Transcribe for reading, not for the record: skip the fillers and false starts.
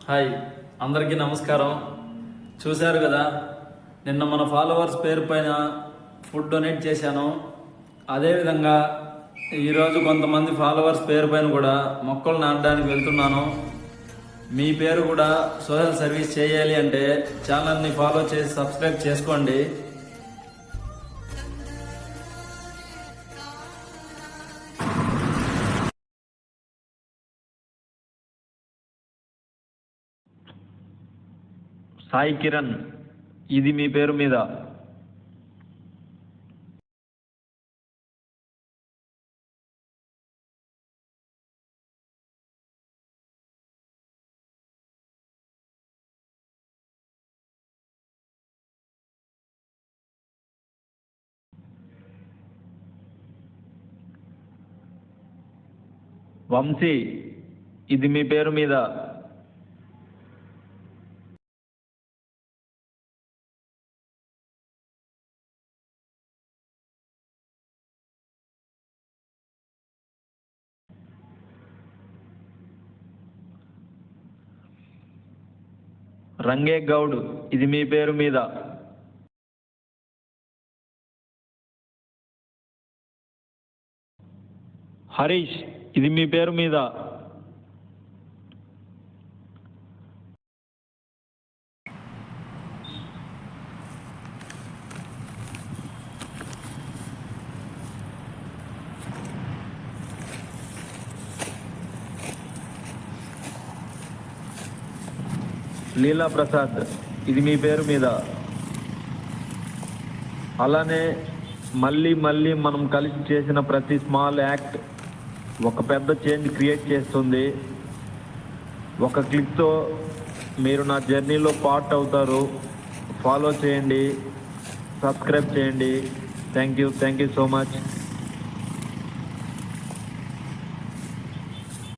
Hi, అందరికీ నమస్కారం. చూశారు కదా, నిన్న మన ఫాలోవర్స్ పేరు పైన ఫుడ్ డొనేట్ చేశాను. అదేవిధంగా ఈరోజు కొంతమంది ఫాలోవర్స్ పేరు పైన కూడా మొక్కలు నాటడానికి వెళ్తున్నాను. మీ పేరు కూడా సోషల్ సర్వీస్ చేయాలి అంటే ఛానల్ని ఫాలో చేసి సబ్స్క్రైబ్ చేసుకోండి. సాయి కిరణ్, ఇది మీ పేరు మీద. వంశీ, ఇది మీ పేరు మీద. రంగే గౌడ్, ఇది మీ పేరు మీద. హరీష్, ఇది మీ పేరు మీద. లీలా ప్రసాద్, ఇది మీ పేరు మీద. అలానే మళ్ళీ మళ్ళీ మనం కలిసి చేసిన ప్రతి స్మాల్ యాక్ట్ ఒక పెద్ద చేంజ్ క్రియేట్ చేస్తుంది. ఒక క్లిక్తో మీరు నా జర్నీలో పార్ట్ అవుతారు. ఫాలో చేయండి, సబ్స్క్రైబ్ చేయండి. Thank you so much.